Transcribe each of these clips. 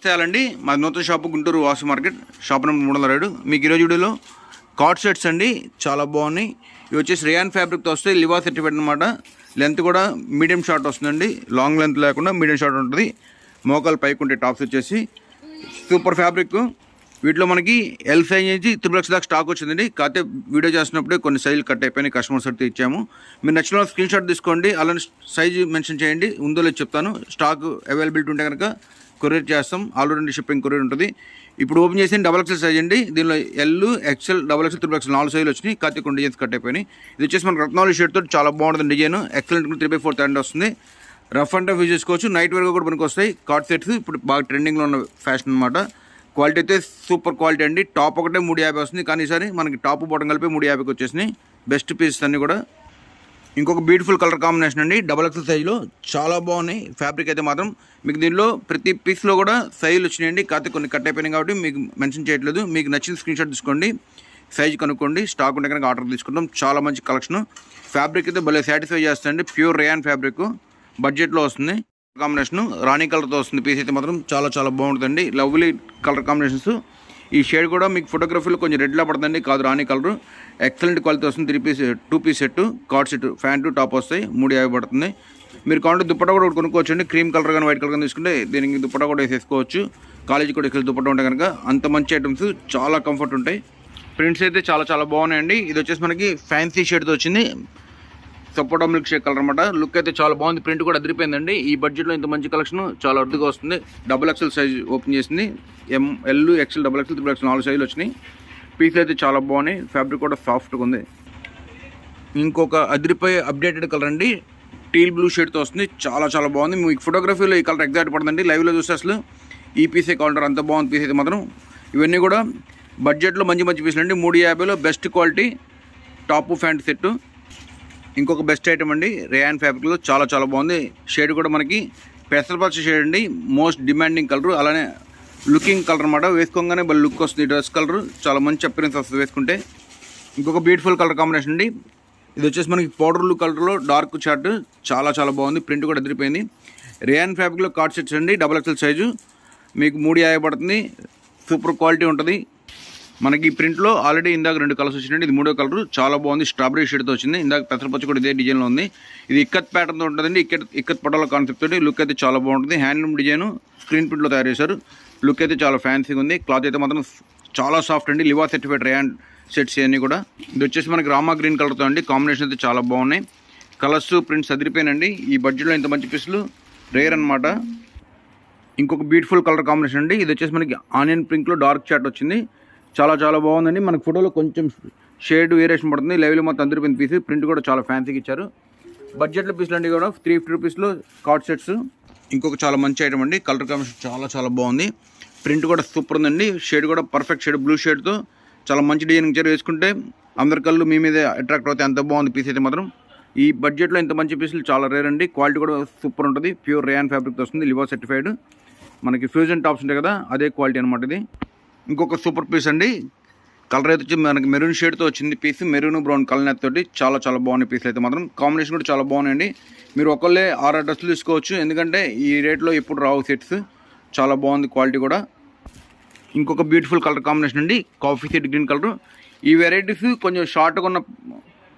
నమస్తే అండి. మా నూతన shop Guntur Vasu market shop number 307. మీకు ఈరోజు వీడియోలో కార్డ్ సెట్స్ అండి, చాలా బాగున్నాయి. ఇవి వచ్చేసి రేయాన్ ఫ్యాబ్రిక్తో వస్తాయి, లివా సర్టిఫైడ్ అనమాట. లెంత్ కూడా మీడియం షార్ట్ వస్తుందండి, లాంగ్ లెంత్ లేకుండా మీడియం షార్ట్ ఉంటుంది. మోకాలు పైకి ఉంటే టాప్స్ వచ్చేసి సూపర్ ఫ్యాబ్రిక్. వీటిలో మనకి ఎల్ సైజ్ నుంచి 3X దాకా స్టాక్ వచ్చిందండి. కాకపోతే వీడియో చేసినప్పుడే కొన్ని సైజులు కట్ అయిపోయినాయి, కస్టమర్స్ అయితే ఇచ్చాము. మీరు నచ్చిన స్క్రీన్ షాట్ తీసుకోండి, అలానే సైజు మెన్షన్ చేయండి, ఉందో లేదు చెప్తాను. స్టాక్ అవైలబిలిటీ ఉంటే కనుక కొరియర్ చేస్తాం, ఆల్రెడీ షిప్పింగ్ కొరియర్ ఉంటుంది. ఇప్పుడు ఓపెన్ చేసి XXL సైజ్ అండి. దీనిలో ఎల్, XL, XXL, 3X 4 సైజులు వచ్చినాయి. కాకపోతే కొన్ని డిజైన్స్ కట్ అయిపోయినాయి. ఇది వచ్చేసి మనకు రత్నావళి షేడ్ తోటి చాలా బాగుంటుంది డిజైన్. ఎక్సలెంట్ 3/4 హ్యాండ్ వస్తుంది. రఫ్ అండ్ టఫ్ యూజ్ చేసుకోవచ్చు, నైట్ వేర్గా కూడా మనకు వస్తాయి. కార్డ్ సెట్స్ ఇప్పుడు బాగా ట్రెండింగ్లో ఉన్న ఫ్యాషన్ అనమాట. క్వాలిటీ అయితే సూపర్ క్వాలిటీ అండి. టాప్ ఒకటే 350 వస్తుంది, కానీ ఈసారి మనకి టాప్ బాటం కలిపి 350కి వచ్చేసినాయి. బెస్ట్ పీసెస్ అన్నీ కూడా. ఇంకొక బ్యూటిఫుల్ కలర్ కాంబినేషన్ అండి, XXL సైజులో చాలా బాగున్నాయి. ఫ్యాబ్రిక్ అయితే మాత్రం మీకు దీనిలో ప్రతి పీస్లో కూడా సైజులు వచ్చినాయండి. కాకపోతే కొన్ని కట్ అయిపోయినాయి కాబట్టి మీకు మెన్షన్ చేయట్లేదు. మీకు నచ్చిన స్క్రీన్ షాట్ తీసుకోండి, సైజు కనుక్కోండి. స్టాక్ ఉంటే కనుక ఆర్డర్ తీసుకుంటాం. చాలా మంచి కలెక్షన్. ఫ్యాబ్రిక్ అయితే భలే సాటిస్ఫై చేస్తుందండి. ప్యూర్ రేయాన్ ఫ్యాబ్రిక్, బడ్జెట్లో వస్తుంది. కాంబినేషన్ రాణి కలర్తో వస్తుంది. పీస్ అయితే మాత్రం చాలా చాలా బాగుంటుందండి. Lovely colour combinations. ఈ షేడ్ కూడా మీకు ఫోటోగ్రఫీలో కొంచెం రెడ్లా పడుతుంది, కాదు రాణి కలర్. ఎక్సలెంట్ క్వాలిటీ వస్తుంది. 2 piece set, cord set, pant top వస్తాయి. 350 పడుతుంది. మీరు కావాలంటే దుప్పట్టా కూడా కొనుక్కోవచ్చండి. క్రీమ్ కలర్ కానీ వైట్ కలర్ కానీ తీసుకుంటే దీనికి దుప్పట్టా కూడా వేసేసుకోవచ్చు. కాలేజీ కూడా వేసుకెళ్ళి దుప్పట్టా ఉంటే కనుక అంత మంచి ఐటమ్స్, చాలా కంఫర్ట్ ఉంటాయి. ప్రింట్స్ అయితే చాలా చాలా బాగున్నాయండి. ఇది వచ్చేసి మనకి ఫ్యాన్సీ షేడ్తో వచ్చింది. సపోటా మిల్క్ షేక్ కలర్ అనమాట. లుక్ అయితే చాలా బాగుంది. ప్రింట్ కూడా అదిరిపోయిందండి. ఈ బడ్జెట్లో ఇంత మంచి కలెక్షన్ చాలా అరుదుగా వస్తుంది. XXL సైజ్ ఓపెన్ చేసింది. ఎల్, XL, XXL, 3X 4 సైజులు వచ్చినాయి. పీస్ అయితే చాలా బాగున్నాయి. ఫ్యాబ్రిక్ కూడా సాఫ్ట్గా ఉంది. ఇంకొక అదిరిపోయే అప్డేటెడ్ కలర్ అండి, టీల్ బ్లూ షేడ్తో వస్తుంది. చాలా చాలా బాగుంది. మీకు ఫోటోగ్రఫీలో ఈ కలర్ ఎగ్జాక్ట్ పడుతుందండి. లైవ్లో చూస్తే అసలు ఈ పీసే కౌంటర్ అంత బాగుంది. పీస్ అయితే మాత్రం ఇవన్నీ కూడా బడ్జెట్లో మంచి మంచి పీసులు అండి. 350లో best quality top pant set. ఇంకొక బెస్ట్ ఐటమ్ అండి, రేయాన్ ఫ్యాబ్రిక్లో చాలా చాలా బాగుంది. షేడ్ కూడా మనకి పెసరపచ్చ షేడ్ అండి, మోస్ట్ డిమాండింగ్ కలర్. అలానే లుకింగ్ కలర్ అనమాట. వేసుకోగానే బాగా లుక్ వస్తుంది. డ్రెస్ కలర్ చాలా మంచి అపిరెన్స్ వస్తుంది వేసుకుంటే. ఇంకొక బ్యూటిఫుల్ కలర్ కాంబినేషన్ అండి. ఇది వచ్చేసి మనకి పౌడర్ బ్లూ కలర్లో డార్క్ చార్ట్, చాలా చాలా బాగుంది. ప్రింట్ కూడా ఎదిరిపోయింది. రేయాన్ ఫ్యాబ్రిక్లో కార్డ్ సెట్స్ అండి, XXL సైజు. మీకు 350 పడుతుంది. సూపర్ క్వాలిటీ ఉంటుంది. మనకి ఈ ప్రింట్లో ఆల్రెడీ ఇందాక 2 కలర్స్ వచ్చినాయండి. ఇది 3వ కలర్, చాలా బాగుంది. స్ట్రాబెరీ షేడ్తో వచ్చింది. ఇందాక పెసరపచ్చ కూడా ఇదే డిజైన్లో ఉంది. ఇది ఇక్కత్ ప్యాటర్న్తో ఉంటుందండి. ఇక్కత్ పటాల కాన్సెప్ట్ తోటి. లుక్ అయితే చాలా బాగుంటుంది. హ్యాండ్లూమ్ డిజైన్ స్క్రీన్ ప్రింట్లో తయారు చేశారు. లుక్ అయితే చాలా ఫ్యాన్సీగా ఉంది. క్లాత్ అయితే మాత్రం చాలా సాఫ్ట్ అండి. లివా సర్టిఫైడ్ రేయాన్ సెట్స్ ఇవన్నీ కూడా. ఇది వచ్చేసి మనకి రామా గ్రీన్ కలర్తో అండి. కాంబినేషన్ అయితే చాలా బాగున్నాయి. కలర్స్, ప్రింట్స్ అదిరిపోయినండి. ఈ బడ్జెట్లో ఇంత మంచి పీసులు రేర్ అనమాట. ఇంకొక బ్యూటిఫుల్ కలర్ కాంబినేషన్ అండి. ఇది వచ్చేసి మనకి ఆనియన్ పింక్లో డార్క్ చాట్ వచ్చింది. చాలా చాలా బాగుందండి. మనకు ఫోటోలో కొంచెం షేడ్ వేరియేషన్ పడుతుంది. లైవ్లో మొత్తం అందరిపోయిన పీస్. ప్రింట్ కూడా చాలా ఫ్యాన్సీగా ఇచ్చారు. బడ్జెట్లో పీసులు అండి కూడా 350 రూపీస్లో కార్డ్ సెట్స్. ఇంకొక చాలా మంచి ఐటమ్ అండి. కలర్ కాంబినేషన్ చాలా చాలా బాగుంది. ప్రింట్ కూడా సూపర్ ఉందండి. షేడ్ కూడా పర్ఫెక్ట్ షేడ్, బ్లూ షేడ్తో చాలా మంచి డిజైన్ ఇచ్చారు. వేసుకుంటే అందరి కళ్ళు మీ మీద అట్రాక్ట్ అవుతాయి, అంత బాగుంది పీస్ అయితే మాత్రం. ఈ బడ్జెట్లో ఇంత మంచి పీసులు చాలా రేర్ అండి. క్వాలిటీ కూడా సూపర్ ఉంటుంది. ప్యూర్ రేయాన్ ఫ్యాబ్రిక్తో వస్తుంది, లివా సర్టిఫైడ్. మనకి ఫ్యూజన్ టాప్స్ ఉంటాయి కదా, అదే క్వాలిటీ అనమాట ఇది. ఇంకొక సూపర్ పీస్ అండి. కలర్ అయితే వచ్చి మనకి మెరూన్ షేడ్తో వచ్చింది పీస్. మెరూన్ బ్రౌన్ కలర్ తోటి చాలా చాలా బాగున్నాయి పీసులు అయితే మాత్రం. కాంబినేషన్ కూడా చాలా బాగున్నాయండి. మీరు ఒకళ్ళే 6 డ్రెస్సులు తీసుకోవచ్చు, ఎందుకంటే ఈ రేట్లో ఎప్పుడు రావు సెట్స్. చాలా బాగుంది క్వాలిటీ కూడా. ఇంకొక బ్యూటిఫుల్ కలర్ కాంబినేషన్ అండి, కాఫీ సెట్ గ్రీన్ కలర్. ఈ వెరైటీస్ కొంచెం షార్ట్గా ఉన్న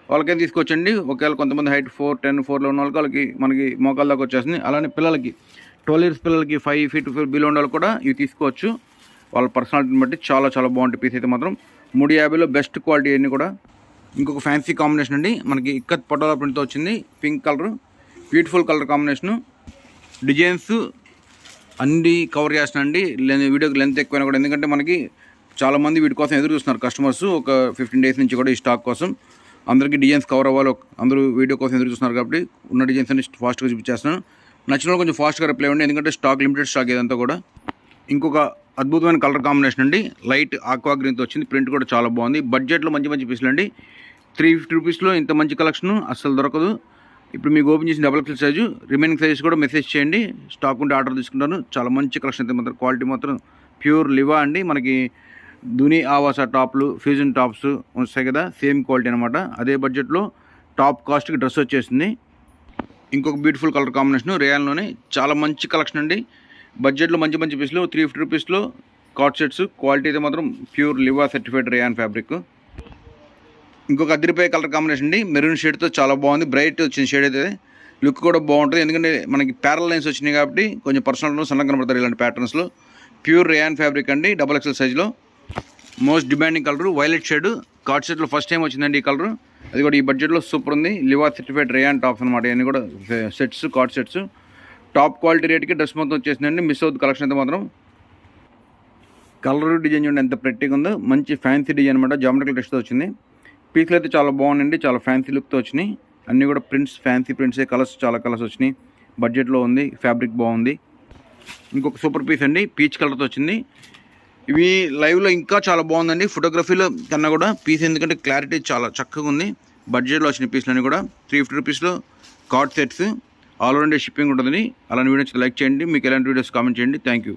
వాళ్ళకే తీసుకోవచ్చండి. ఒకవేళ కొంతమంది హైట్ 4'10'4'లో ఉన్న వాళ్ళకి మనకి మోకాల దాకా వచ్చేస్తుంది. అలానే పిల్లలకి 12 ఇయర్స్ పిల్లలకి 5 feet బిలో ఉన్న వాళ్ళు కూడా ఇవి తీసుకోవచ్చు. వాళ్ళ పర్సనాలిటీని బట్టి చాలా చాలా బాగుంటాయి పీస్ అయితే మాత్రం. 350లో బెస్ట్ క్వాలిటీ అన్నీ కూడా. ఇంకొక ఫ్యాన్సీ కాంబినేషన్ అండి, మనకి ఇక్కత్ పటోలా ప్రింట్తో వచ్చింది. Pink colour, beautiful colour combination. Designs అన్నీ కవర్ చేస్తున్నాండి. వీడియోకి లెంత్ ఎక్కువైనా కూడా, ఎందుకంటే మనకి చాలామంది వీటి కోసం ఎదురు చూస్తున్నారు కస్టమర్స్. ఒక 15 days నుంచి కూడా ఈ స్టాక్ కోసం. అందరికీ డిజైన్స్ కవర్ అవ్వాలి, అందరూ వీడియో కోసం ఎదురు చూస్తున్నారు కాబట్టి ఉన్న డిజైన్స్ అన్ని ఫాస్ట్గా చూపించేస్తున్నాను. నచ్చిన వాళ్ళు కొంచెం ఫాస్ట్గా రిప్లై ఇవ్వండి, ఎందుకంటే స్టాక్ లిమిటెడ్ స్టాక్ ఇదంతా కూడా. ఇంకొక అద్భుతమైన కలర్ కాంబినేషన్ అండి, లైట్ ఆక్వా గ్రీన్తో వచ్చింది. ప్రింట్ కూడా చాలా బాగుంది. బడ్జెట్లో మంచి మంచి పీసులు అండి. 350 రూపీస్లో ఇంత మంచి కలెక్షన్ అస్సలు దొరకదు. ఇప్పుడు మీకు ఓపెన్ చేసిన XXL సైజు. రిమైనింగ్ సైజెస్ కూడా మెసేజ్ చేయండి, స్టాక్ ఉంటే ఆర్డర్ తీసుకుంటాను. చాలా మంచి కలెక్షన్ అయితే మాత్రం. క్వాలిటీ మాత్రం ప్యూర్ లివా అండి. మనకి దుని ఆవాస టాప్లు, ఫ్యూజన్ టాప్స్ వస్తాయి కదా, సేమ్ క్వాలిటీ అనమాట. అదే బడ్జెట్లో టాప్ కాస్ట్కి డ్రెస్ వచ్చేసింది. ఇంకొక బ్యూటిఫుల్ కలర్ కాంబినేషన్ రేయాన్లోనే చాలా మంచి కలెక్షన్ అండి. బడ్జెట్లో మంచి మంచి పీస్లు 350 రూపీస్లో కార్డ్ సెట్స్. క్వాలిటీ అయితే మాత్రం pure Liva certified rayon fabric. ఇంకొక అదిరిపోయే కలర్ కాంబినేషన్ అండి, మెరూన్ షేడ్తో చాలా బాగుంది. బ్రైట్ వచ్చిన షేడ్ అయితే లుక్ కూడా బాగుంటుంది, ఎందుకంటే మనకి ప్యారల్ లైన్స్ వచ్చినాయి కాబట్టి కొంచెం పర్సనల్ సన్నగా కనబడతారు ఇలాంటి ప్యాటర్న్స్లో. ప్యూర్ రేయాన్ ఫ్యాబ్రిక్ అండి, XXL సైజ్లో. Most demanding colour violet shade. Card సెట్లో ఫస్ట్ టైం వచ్చిందండి ఈ కలర్, అది కూడా ఈ బడ్జెట్లో సూపర్ ఉంది. లివా సర్టిఫైడ్ రేయాన్ టాప్స్ అనమాట, ఇవన్నీ కూడా sets, card sets. Top quality రేట్కి డ్రెస్ మొత్తం వచ్చేసిందండి. మిస్ అవుతుంది కలెక్షన్ అయితే మాత్రం. కలర్ డిజైన్ చూడండి ఎంత ప్రెట్టిగా ఉందో, మంచి ఫ్యాన్సీ డిజైన్ అనమాట, జామెట్రికల్ టెక్స్ట్తో వచ్చింది. పీస్లు అయితే చాలా బాగున్నాయండి, చాలా ఫ్యాన్సీ లుక్తో వచ్చినాయి. అన్నీ కూడా ప్రింట్స్, ఫ్యాన్సీ ప్రింట్సే. కలర్స్ చాలా కలర్స్ వచ్చినాయి. బడ్జెట్లో ఉంది, ఫ్యాబ్రిక్ బాగుంది. ఇంకొక సూపర్ పీస్ అండి, పీచ్ కలర్తో వచ్చింది. ఇవి లైవ్లో ఇంకా చాలా బాగుందండి, ఫోటోగ్రఫీలో కన్నా కూడా పీస్, ఎందుకంటే క్లారిటీ చాలా చక్కగా ఉంది. బడ్జెట్లో వచ్చిన పీస్లన్నీ కూడా 350 రూపీస్లో card sets. All over India shipping ఉంటుందని. అలాంటి వీడియోస్ లైక్ చేయండి. మీకు ఎలాంటి వీడియోస్ కామెంట్ చేయండి. Thank you.